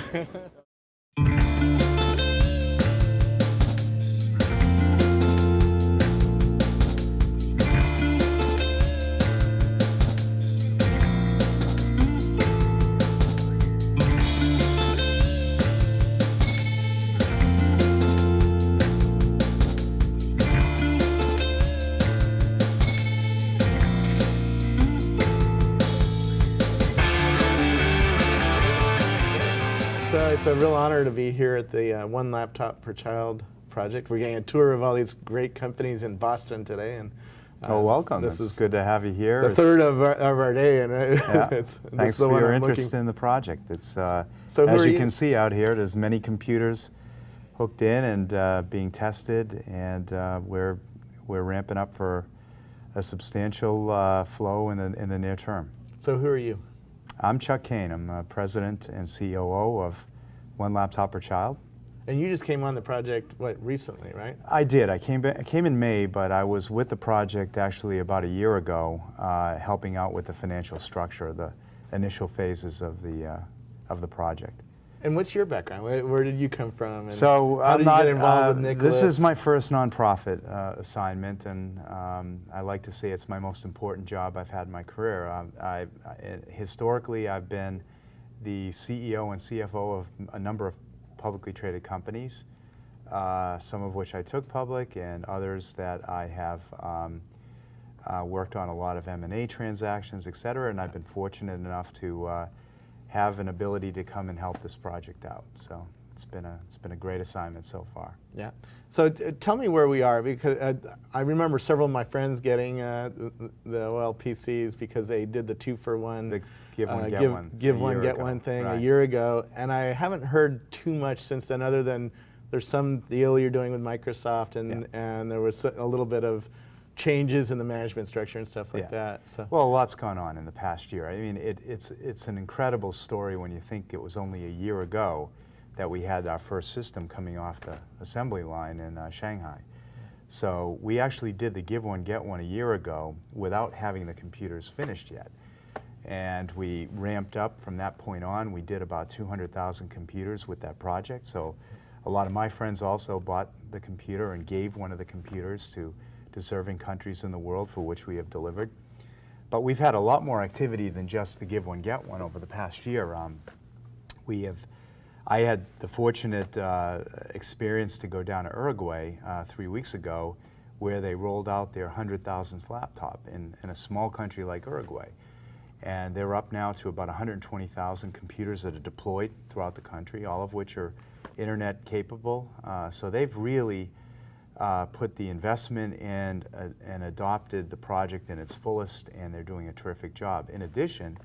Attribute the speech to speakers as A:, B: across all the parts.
A: So it's a real honor to be here at the One Laptop Per Child project. We're getting a tour of all these great companies in Boston today, and
B: oh, welcome. This is good to have you here.
A: The third of our day, and
B: yeah. Thanks for your interest in the project. It's so as you can see out here, there's many computers hooked in and being tested, and we're ramping up for a substantial flow in the near term.
A: So who are you?
B: I'm Chuck Kane. I'm president and COO of One Laptop Per Child.
A: And you just came on the project, what, recently, right?
B: I did. I came in May, but I was with the project actually about a year ago, helping out with the financial structure, the initial phases of the project.
A: And what's your background? Where did you come from? And
B: so
A: how did you get involved with Nicholas?
B: This is my first nonprofit assignment, and I like to say it's my most important job I've had in my career. Historically, I've been the CEO and CFO of a number of publicly traded companies, some of which I took public, and others that I have worked on a lot of M&A transactions, et cetera, and I've been fortunate enough to have an ability to come and help this project out. So it's been a great assignment so far.
A: Yeah. So tell me where we are, because I remember several of my friends getting the OLPCs because they did the 2-for-1,
B: the give one get one
A: thing
B: right.
A: a year ago, and I haven't heard too much since then, other than there's some deal you're doing with Microsoft, and there was a little bit of changes in the management structure and stuff like that. So.
B: Well, a lot's gone on in the past year. I mean, it's an incredible story when you think it was only a year ago that we had our first system coming off the assembly line in Shanghai. So we actually did the give one, get one a year ago without having the computers finished yet. And we ramped up from that point on. We did about 200,000 computers with that project. So a lot of my friends also bought the computer and gave one of the computers to deserving countries in the world for which we have delivered. But we've had a lot more activity than just the give one, get one over the past year. I had the fortunate experience to go down to Uruguay 3 weeks ago, where they rolled out their 100,000th laptop in a small country like Uruguay. And they're up now to about 120,000 computers that are deployed throughout the country, all of which are internet capable. So they've really put the investment in and adopted the project in its fullest, and they're doing a terrific job. In addition,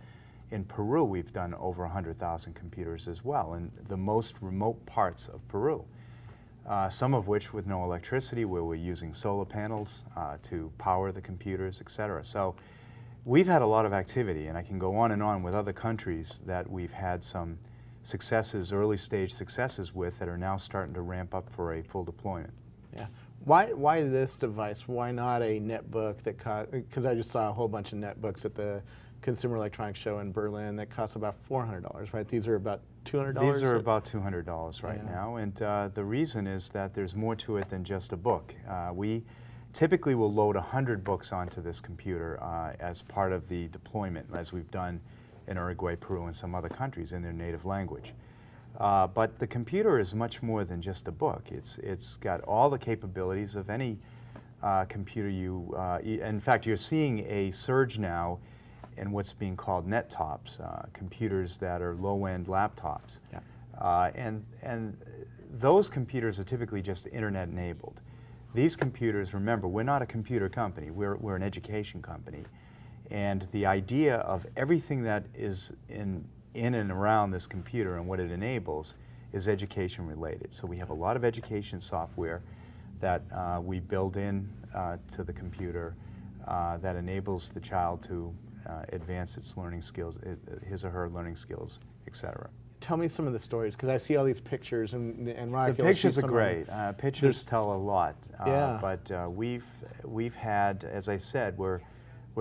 B: in Peru, we've done over 100,000 computers as well, in the most remote parts of Peru, some of which with no electricity, where we're using solar panels to power the computers, et cetera. So we've had a lot of activity, and I can go on and on with other countries that we've had some successes, early stage successes with, that are now starting to ramp up for a full deployment.
A: Yeah. Why this device? Why not a netbook that cost, because I just saw a whole bunch of netbooks at the Consumer Electronics Show in Berlin that cost about $400, right? These are about $200?
B: These are about $200 right now, and the reason is that there's more to it than just a book. We typically will load 100 books onto this computer as part of the deployment, as we've done in Uruguay, Peru, and some other countries in their native language. But the computer is much more than just a book. It's got all the capabilities of any computer in fact, you're seeing a surge now in what's being called net tops, computers that are low-end laptops. Yeah. And those computers are typically just internet enabled. These computers, remember, we're not a computer company, we're an education company. And the idea of everything that is in and around this computer and what it enables is education related. So we have a lot of education software that we build in to the computer that enables the child to advance its learning skills, his or her learning skills, etc.
A: Tell me some of the stories, because I see all these pictures, and Rocky,
B: the pictures are great. Pictures tell a lot.
A: Yeah.
B: But we've had, as I said, we're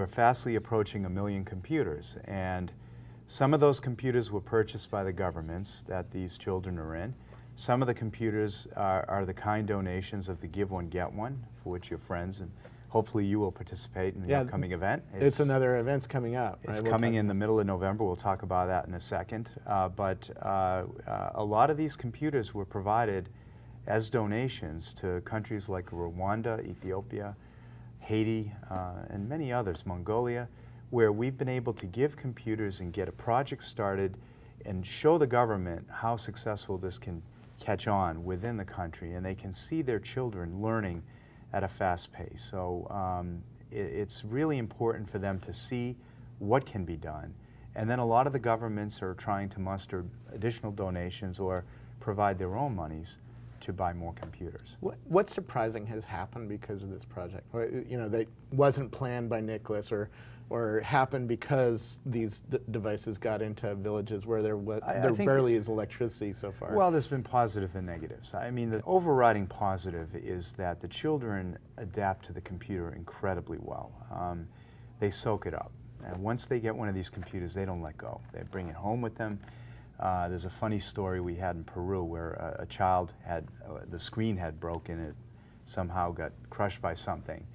B: fastly approaching 1 million computers, and Some of those computers were purchased by the governments that these children are in. Some of the computers are the kind donations of the Give One, Get One, for which your friends and hopefully you will participate in the upcoming event.
A: It's another event's coming up. Right?
B: It's coming in the middle of November. We'll talk about that in a second. But a lot of these computers were provided as donations to countries like Rwanda, Ethiopia, Haiti, and many others, Mongolia, where we've been able to give computers and get a project started and show the government how successful this can catch on within the country, and they can see their children learning at a fast pace. So it's really important for them to see what can be done. And then a lot of the governments are trying to muster additional donations or provide their own monies to buy more computers.
A: What surprising has happened because of this project? You know, that wasn't planned by Nicholas or happened because these devices got into villages where there barely is electricity so far?
B: Well, there's been positive and negatives. I mean, the overriding positive is that the children adapt to the computer incredibly well. They soak it up. And once they get one of these computers, they don't let go. They bring it home with them. There's a funny story we had in Peru where a child had, the screen had broken, it somehow got crushed by something.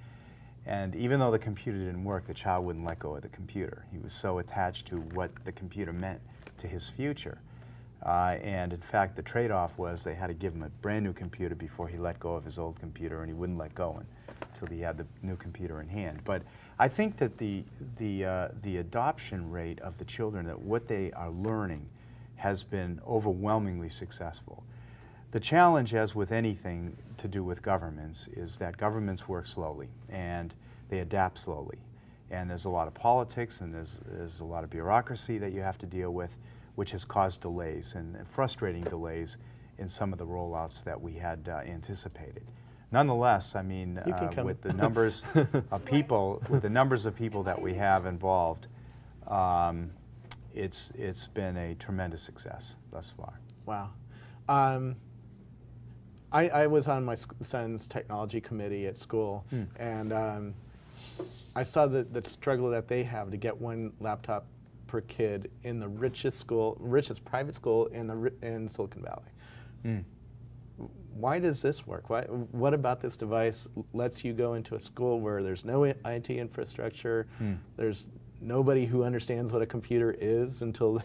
B: And even though the computer didn't work, the child wouldn't let go of the computer. He was so attached to what the computer meant to his future. And in fact, the trade-off was they had to give him a brand new computer before he let go of his old computer, and he wouldn't let go until he had the new computer in hand. But I think that the adoption rate of the children, that what they are learning, has been overwhelmingly successful. The challenge, as with anything to do with governments, is that governments work slowly and they adapt slowly. And there's a lot of politics and there's a lot of bureaucracy that you have to deal with, which has caused delays and frustrating delays in some of the rollouts that we had anticipated. Nonetheless, I mean, with the numbers of people, that we have involved, it's been a tremendous success thus far.
A: Wow. I was on my son's technology committee at school, and I saw the struggle that they have to get one laptop per kid in the richest private school in Silicon Valley. Why does this work? What about this device lets you go into a school where there's no IT infrastructure, there's nobody who understands what a computer is until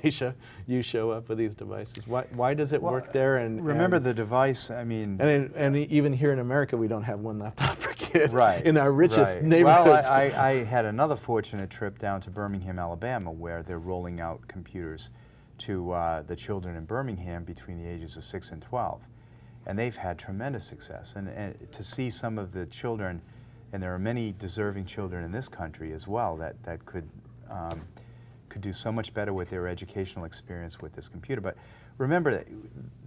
A: you show up with these devices? Why does it work there? And
B: remember the device, I mean...
A: And even here in America, we don't have one laptop per kid
B: right,
A: in our richest
B: right.
A: neighborhoods.
B: Well, I had another fortunate trip down to Birmingham, Alabama, where they're rolling out computers to the children in Birmingham between the ages of 6 and 12. And they've had tremendous success. And to see some of the children, and there are many deserving children in this country as well that could do so much better with their educational experience with this computer. But remember that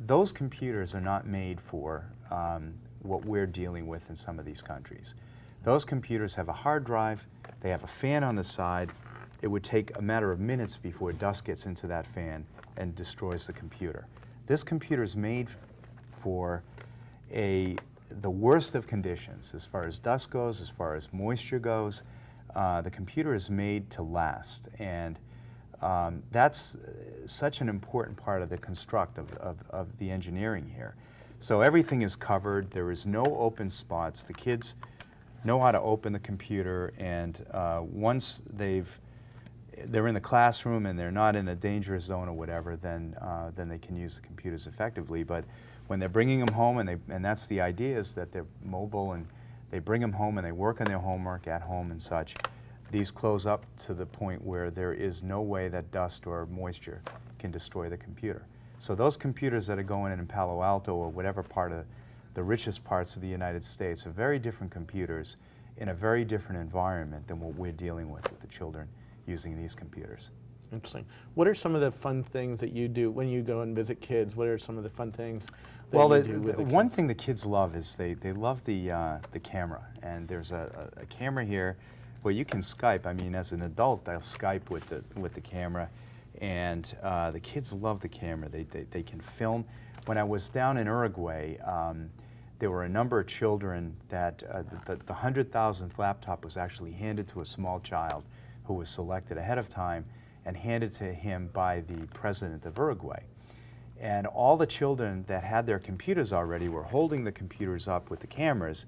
B: those computers are not made for what we're dealing with in some of these countries. Those computers have a hard drive, they have a fan on the side. It would take a matter of minutes before dust gets into that fan and destroys the computer. This computer is made for the worst of conditions as far as dust goes, as far as moisture goes. The computer is made to last, and that's such an important part of the construct of the engineering here. So everything is covered, there is no open spots. The kids know how to open the computer, and once they're in the classroom and they're not in a dangerous zone or whatever, then they can use the computers effectively. But when they're bringing them home, and that's the idea, is that they're mobile and they bring them home and they work on their homework at home and such, these close up to the point where there is no way that dust or moisture can destroy the computer. So those computers that are going in Palo Alto or whatever part of the richest parts of the United States are very different computers in a very different environment than what we're dealing with the children using these computers.
A: Interesting. What are some of the fun things that you do when you go and visit kids? What are some of the fun things that you do with the kids?
B: One thing the kids love is they love the camera. And there's a camera here where you can Skype. I mean, as an adult, I'll Skype with the camera. And the kids love the camera. They can film. When I was down in Uruguay, there were a number of children that the 100,000th laptop was actually handed to a small child who was selected ahead of time. and handed to him by the president of Uruguay. And all the children that had their computers already were holding the computers up with the cameras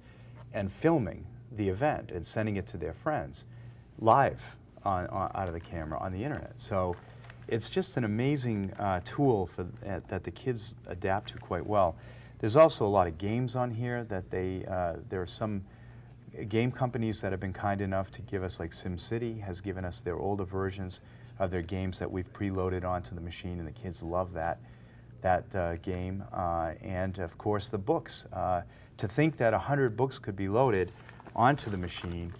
B: and filming the event and sending it to their friends live out of the camera on the internet. So it's just an amazing tool that the kids adapt to quite well. There's also a lot of games on here that there are some game companies that have been kind enough to give us, like SimCity has given us their older versions of their games that we've preloaded onto the machine, and the kids love that game. And of course the books. To think that 100 books could be loaded onto the machine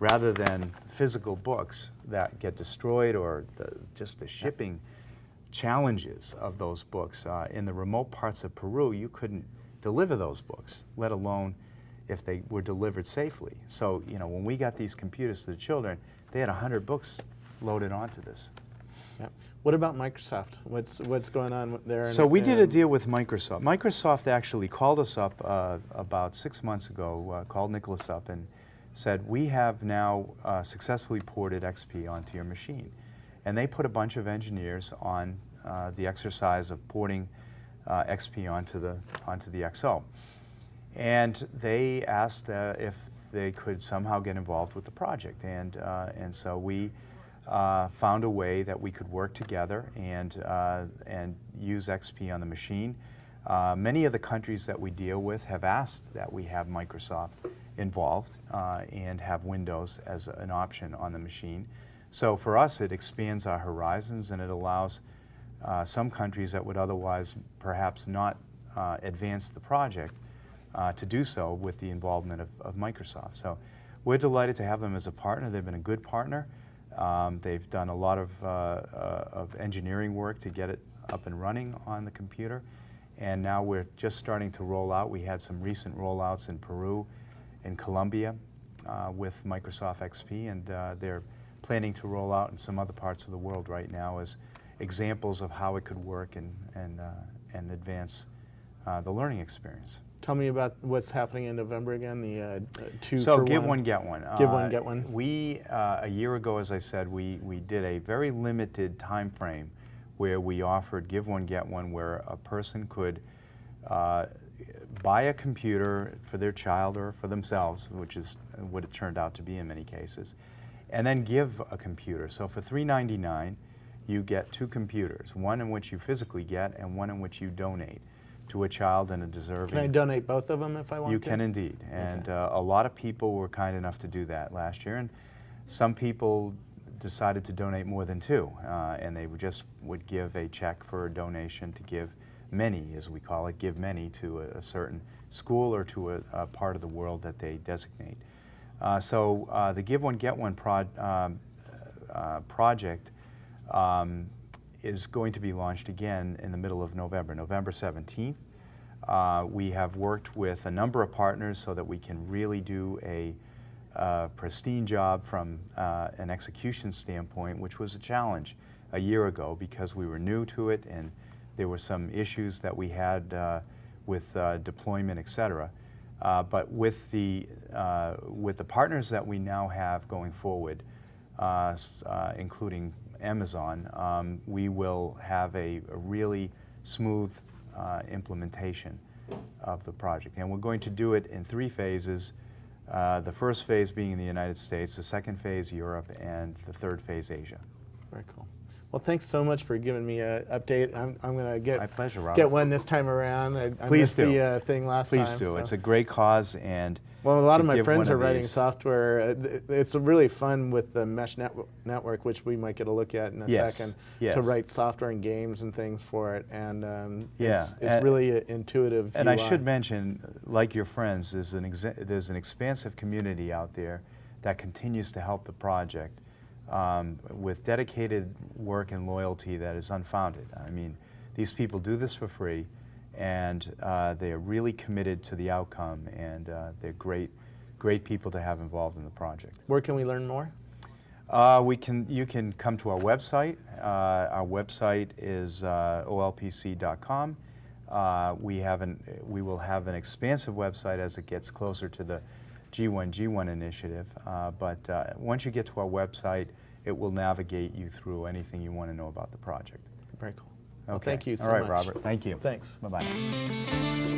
B: rather than physical books that get destroyed, or just the shipping challenges of those books. In the remote parts of Peru, you couldn't deliver those books, let alone if they were delivered safely. So, you know, when we got these computers to the children, they had 100 books loaded onto this.
A: Yeah. What about Microsoft? What's going on there?
B: So we did a deal with Microsoft. Microsoft actually called us up about 6 months ago, called Nicholas up and said, we have now successfully ported XP onto your machine. And they put a bunch of engineers on the exercise of porting XP onto the XO. And they asked if they could somehow get involved with the project. And so we found a way that we could work together and use XP on the machine. Many of the countries that we deal with have asked that we have Microsoft involved and have Windows as an option on the machine. So for us, it expands our horizons, and it allows some countries that would otherwise perhaps not advance the project to do so with the involvement of Microsoft. So we're delighted to have them as a partner. They've been a good partner. They've done a lot of engineering work to get it up and running on the computer, and now we're just starting to roll out. We had some recent rollouts in Peru and Colombia with Microsoft XP, and they're planning to roll out in some other parts of the world right now as examples of how it could work and advance the learning experience.
A: Tell me about what's happening in November again, the 2
B: So
A: for
B: give
A: 1.
B: one, get one.
A: Give one, get one.
B: We, a year ago, as I said, we did a very limited time frame where we offered give one, get one, where a person could buy a computer for their child or for themselves, which is what it turned out to be in many cases, and then give a computer. So for $3.99, you get 2 computers, one in which you physically get and one in which you donate to a child and a deserving.
A: Can I donate both of them if I want to?
B: You can indeed, and a lot of people were kind enough to do that last year, and some people decided to donate more than 2, and they would give a check for a donation to give many, as we call it, give many to a certain school or to a part of the world that they designate. So the Give One, Get One project is going to be launched again in the middle of November, November 17th. We have worked with a number of partners so that we can really do a pristine job from an execution standpoint, which was a challenge a year ago because we were new to it and there were some issues that we had with deployment, et cetera. But with the partners that we now have going forward, including Amazon, we will have a really smooth implementation of the project. And we're going to do it in 3 phases. The first phase being in the United States, the second phase Europe, and the third phase Asia.
A: Very cool. Well, thanks so much for giving me an update. I'm going to get
B: My pleasure, Robert.
A: get one this time around. I
B: Please
A: missed
B: do.
A: the thing last time.
B: Please do.
A: So.
B: It's a great cause, and
A: Well, a lot
B: to
A: of my
B: give
A: friends
B: one
A: are
B: of
A: writing
B: these-
A: software. It's really fun with the mesh network, which we might get a look at in a
B: Yes,
A: second,
B: yes.
A: to write software and games and things for it. And
B: Yeah,
A: it's really an intuitive
B: And I
A: UI.
B: should mention, like your friends, there's an expansive community out there that continues to help the project with dedicated work and loyalty that is unfounded. I mean, these people do this for free, and they are really committed to the outcome, and they're great people to have involved in the project.
A: Where can we learn more?
B: You can come to our website. Our website is OLPC.com. We will have an expansive website as it gets closer to the G1 initiative. But once you get to our website, it will navigate you through anything you want to know about the project.
A: Very cool. Well,
B: Okay.
A: thank you so
B: All right,
A: much.
B: Robert. Thank you.
A: Thanks.
B: Bye-bye.